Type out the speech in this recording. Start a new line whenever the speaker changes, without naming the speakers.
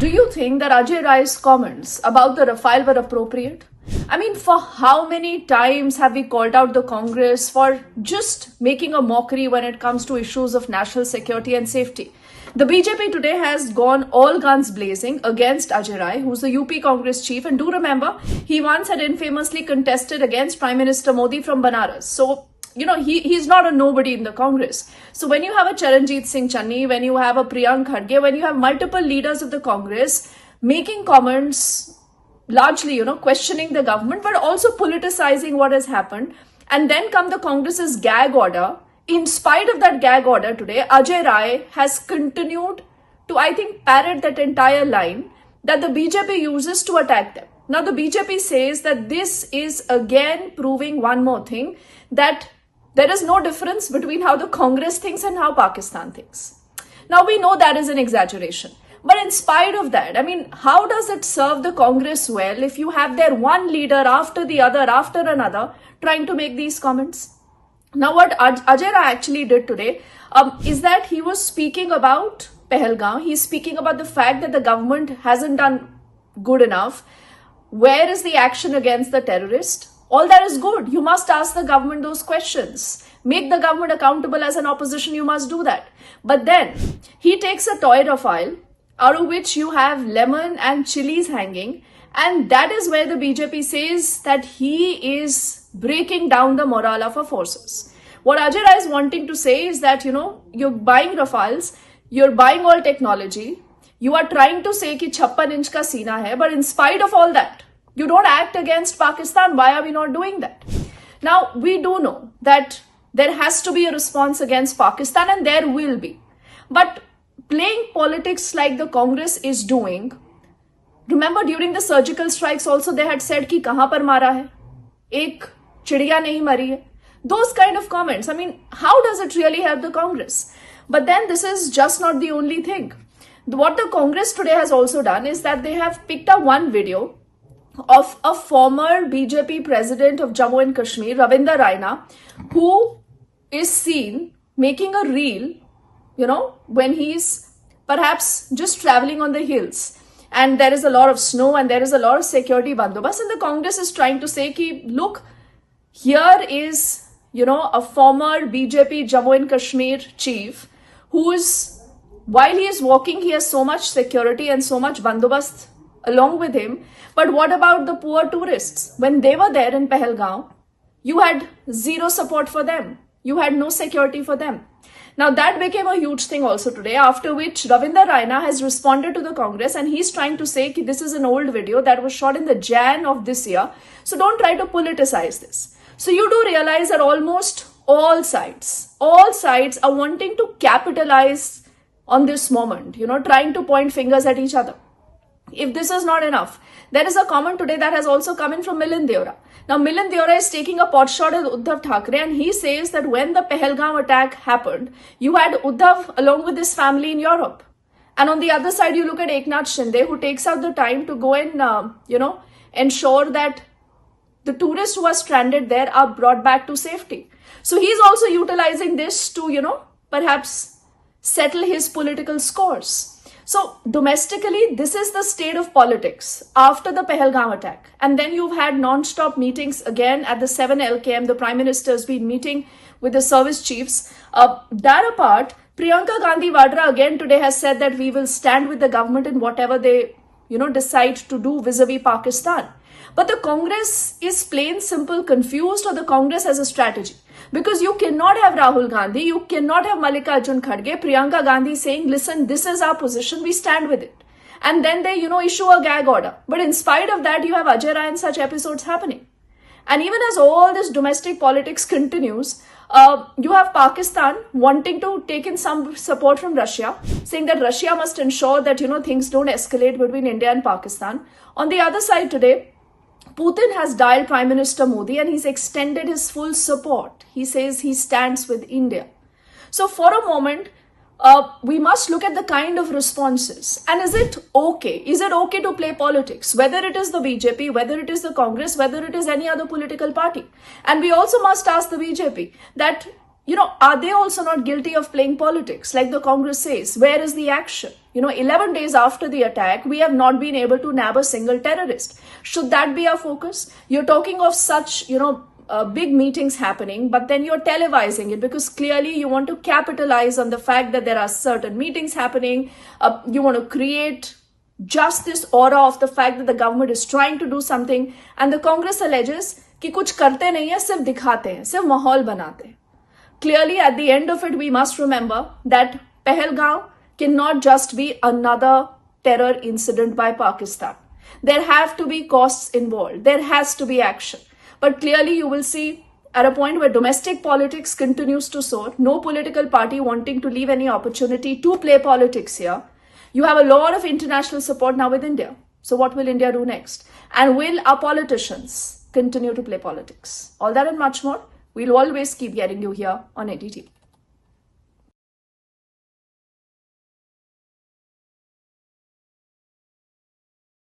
Do you think that Ajay Rai's comments about the Rafale were appropriate? I mean, for how many times have we called out the Congress for just making a mockery when it comes to issues of national security and safety? The BJP today has gone all guns blazing against Ajay Rai, who's the UP Congress chief. And do remember, he once had infamously contested against Prime Minister Modi from Banaras. So, he's not a nobody in the Congress. So when you have a Charanjit Singh Channi, when you have a Priyank Kharge, when you have multiple leaders of the Congress making comments, largely, questioning the government, but also politicizing what has happened, and then come the Congress's gag order. In spite of that gag order today, Ajay Rai has continued to, I think, parrot that entire line that the BJP uses to attack them. Now, the BJP says that this is again proving one more thing, that there is no difference between how the Congress thinks and how Pakistan thinks. Now, we know that is an exaggeration. But in spite of that, I mean, how does it serve the Congress well if you have their one leader after the other, after another, trying to make these comments? Now, what Ajay Rai actually did today is that he was speaking about Pahalgam. He's speaking about the fact that the government hasn't done good enough. Where is the action against the terrorist? All that is good. You must ask the government those questions. Make the government accountable. As an opposition, you must do that. But then he takes a toy Rafale, out of which you have lemon and chilies hanging. And that is where the BJP says that he is breaking down the morale of our forces. What Ajay Rai is wanting to say is that, you're buying Rafales, you're buying all technology, you are trying to say ki 56 inch ka seena hai, but in spite of all that, you don't act against Pakistan. Why are we not doing that? Now, we do know that there has to be a response against Pakistan, and there will be. But playing politics like the Congress is doing, remember during the surgical strikes also they had said ki kahan par mara hai? Ek chidiya nahi mari hai. Those kind of comments. I mean, how does it really help the Congress? But then this is just not the only thing. What the Congress today has also done is that they have picked up one video of a former BJP president of Jammu and Kashmir, Ravinder Raina, who is seen making a reel, when he's perhaps just traveling on the hills. And there is a lot of snow and there is a lot of security bandobast. And the Congress is trying to say, ki, look, here is, a former BJP Jammu and Kashmir chief who's, while he is walking, he has so much security and so much bandobast along with him. But what about the poor tourists? When they were there in Pahalgam, you had zero support for them. You had no security for them. Now, that became a huge thing also today, after which Ravinder Raina has responded to the Congress and he's trying to say that this is an old video that was shot in the Jan of this year. So don't try to politicize this. So you do realize that almost all sides are wanting to capitalize on this moment, trying to point fingers at each other. If this is not enough, there is a comment today that has also come in from Milind Deora. Now, Milind Deora is taking a pot shot at Uddhav Thackeray, and he says that when the Pahalgam attack happened, you had Uddhav along with his family in Europe. And on the other side, you look at Eknath Shinde, who takes out the time to go and, ensure that the tourists who are stranded there are brought back to safety. So he's also utilizing this to, perhaps settle his political scores. So domestically, this is the state of politics after the Pahalgam attack. And then you've had non-stop meetings again at the 7 LKM. The Prime Minister has been meeting with the service chiefs. That apart, Priyanka Gandhi Vadra again today has said that we will stand with the government in whatever they, decide to do vis-a-vis Pakistan. But the Congress is plain simple confused, or the Congress has a strategy. Because you cannot have Rahul Gandhi, you cannot have Mallikarjun Kharge, Priyanka Gandhi saying, listen, this is our position, we stand with it. And then they, issue a gag order. But in spite of that, you have Ajay Rai and such episodes happening. And even as all this domestic politics continues, you have Pakistan wanting to take in some support from Russia, saying that Russia must ensure that, things don't escalate between India and Pakistan. On the other side today, Putin has dialed Prime Minister Modi and he's extended his full support. He says he stands with India. So for a moment, we must look at the kind of responses. And is it okay? Is it okay to play politics? Whether it is the BJP, whether it is the Congress, whether it is any other political party. And we also must ask the BJP that are they also not guilty of playing politics? Like the Congress says, where is the action? 11 days after the attack, we have not been able to nab a single terrorist. Should that be our focus? You're talking of such, big meetings happening, but then you're televising it because clearly you want to capitalize on the fact that there are certain meetings happening. You want to create just this aura of the fact that the government is trying to do something, and the Congress alleges कि कुछ करते नहीं है, सिर्फ दिखाते हैं, सिर्फ माहौल बनाते हैं. Clearly, at the end of it, we must remember that Pahalgaon cannot just be another terror incident by Pakistan. There have to be costs involved. There has to be action. But clearly, you will see at a point where domestic politics continues to soar, no political party wanting to leave any opportunity to play politics here. You have a lot of international support now with India. So what will India do next? And will our politicians continue to play politics? All that and much more. We'll always keep getting you here on NDTV.